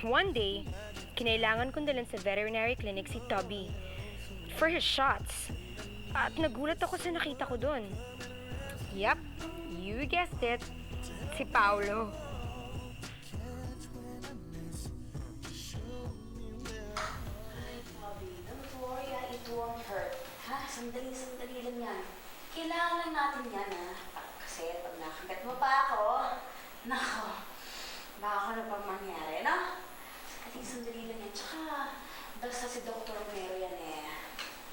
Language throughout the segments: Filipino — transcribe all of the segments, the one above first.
One day, kinailangan kong dalhin sa veterinary clinic si Tubby for his shots. At nagulat ako sa nakita ko doon. Yup, you guessed it. Si Paolo. Don't worry, it won't hurt. Ha? Sandali lang yan. Kailangan lang natin yan, ha? Kasi pag nakagat mo pa ako, nako, baka ano pang mangyari, no? Sandali lang yan. Tsaka, basta si Dr. Romero yan eh.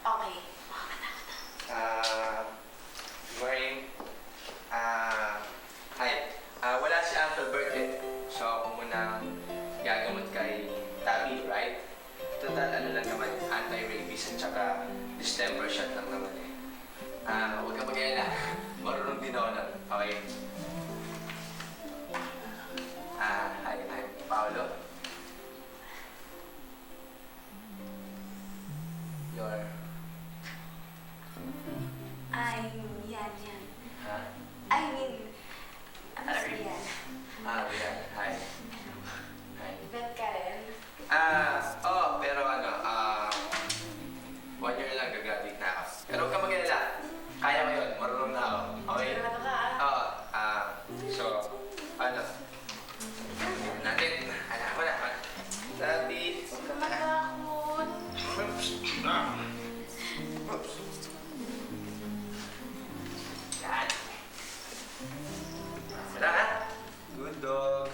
Okay. Makakatakot. Good morning. Hi. Wala si Uncle Bert eh. So ako muna gagamot kay Tabby, right? Total ano lang naman, anti-rabies at saka distemper shot lang naman eh. Huwag ka mag-alala. Marunong din ako nun. Okay? Hi, I'm Paolo. Your... Yan. Ha? Ano si yan? Rian. Hi. Hi. Bet ka rin? Pero 1 year lang gagraduate na ako. Pero huwag ka mag-alala. Kaya ko yun. Marunong na ako. Okay? Sigurado ka, Oo. So, natin. Alam ko na. Sabi. Huwag ka matakot. Yan. Sila ha? Good dog.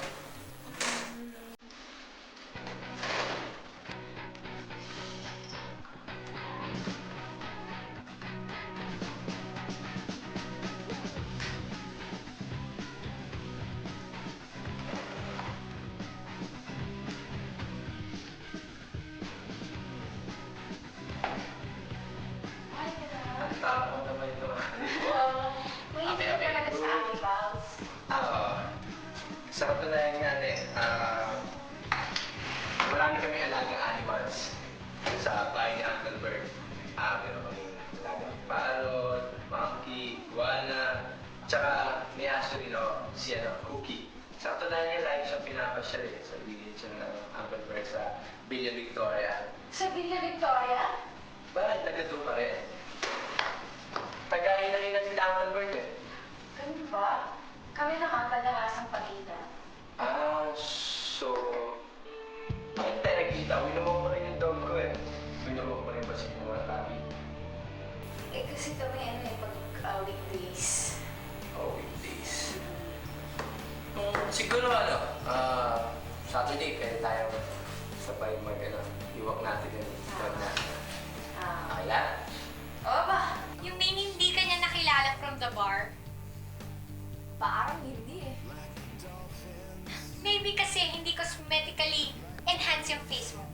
Ang tao naman ito. May hindi ka talaga sa akin, Pals. Sa katunayan nga marami kami alagang animals sa bahay ni Uncle Bert. Meron kami alagang parrot, monkey, iguana, tsaka may aso rin si Cookie. Sa katunayan niya, lagi siyang pinapasyal eh. Sabihin siya ng Uncle Bert sa Villa Victoria. Sa Villa Victoria? Bakit nagkatuwa pa rin? Tagahin na rin natin Uncle Bert eh. Ganun ba? Kami naman kadalasang pagkita. So... Bakit tayo nagkita? Winuha mo rin yung dog ko eh. Winuha mo rin ba si mga Tabi? Kasi kami pag weekdays. Weekdays. Siguro Saturday pwede tayo sabay iwak natin yung dog natin. Okay lang? Oo ba? You mean hindi ka niya nakilala from the bar? Parang hindi eh. Maybe kasi hindi cosmetically enhance yung face mo.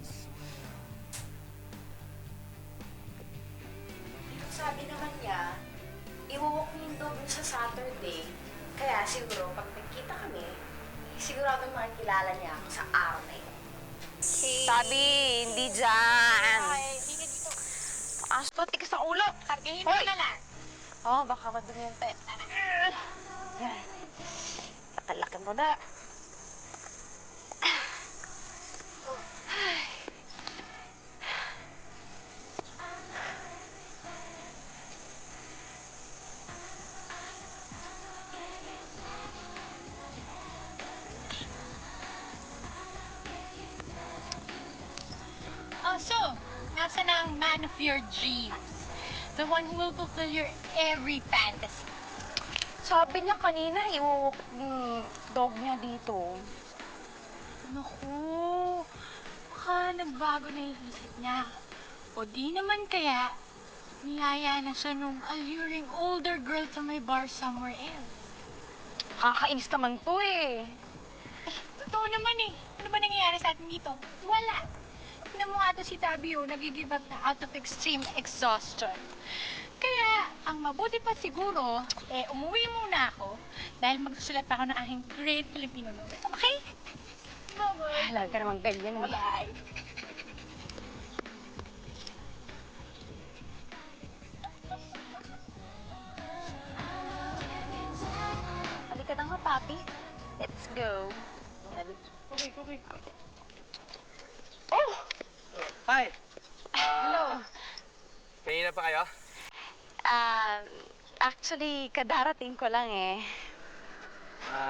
Sabi naman niya, iwawalk niyo yung dog sa Saturday. Kaya siguro, pag nagkita kami, sigurado makikilala niya ako sa araw na yun. Tabi, hindi dyan. Hindi ka dito. Asto, tikas sa ulo. Targahin mo na lang. Baka madumi yung pet. Yan. Patalakan mo na. So, nasa na ang man of your dreams? The one who will fulfill your every fantasy. Sabi niya kanina, iwawak yung dog niya dito. Naku, baka nagbago na yung isip niya. O di naman kaya, niyaya na siya nung alluring older girl sa may bar somewhere else. Kakainis naman to eh. Totoo naman eh. Ano ba nangyayari sa atin dito? Wala. Tignan mo nga ito si Tabio, nag-give up na out of extreme exhaustion. Kaya, ang mabuti pa siguro, umuwi muna ako dahil magsusulat pa ako ng aking great Filipino novel. Okay? Bye-bye. Lagi ka naman ganyan. Bye-bye. Halika na nga, papi. Let's go. Okay. Hi! Hello. Kanina pa kayo? Actually, kadarating ko lang eh.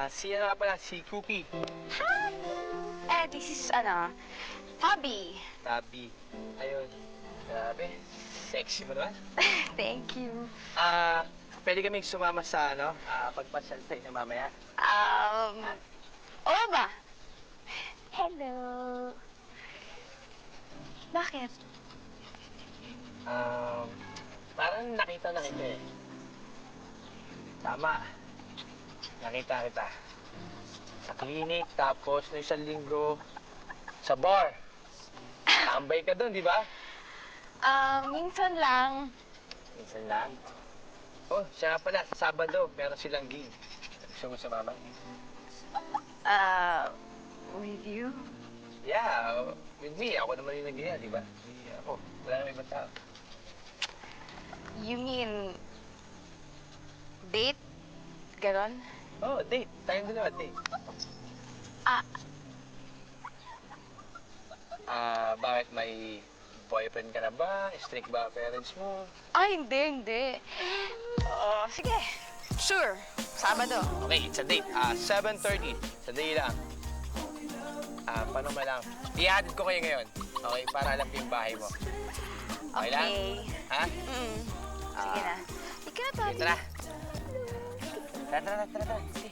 Si ano nga pala, si Cookie. This is, Hobby. Tabi. Ayun. Grabe. Sexy mo naman. Thank you. Pwede kaming sumama sa, pagpasyal sa inyo mamaya. Oo ba? Hello. Bakit? Parang nakita na kita eh. Tama. Nakita kita. Sa clinic, tapos no isang linggo, sa bar. Tambay ka doon, di ba? Minsan lang. Minsan lang. Oh, siya nga pala, sa Sabado, meron silang gig. Gusto mo sumama? With you? Yeah, with me. Ako naman yung nag-iya, di ba? Ako, wala naman ibang tao. You mean, date? Ganon? Oh, date. Tayong dalawa, date. Bakit may boyfriend ka na ba? Strict ba ang parents mo? Hindi. Sige. Sure. Sabado. Okay, it's a date. 7:30. Sa day lang. Paano ba lang? Ihatid ko kayo ngayon. Okay, para alam ko yung bahay mo. Okay lang? Ha? Sige na. Ika na, Toby. Tara. Tara. Sige.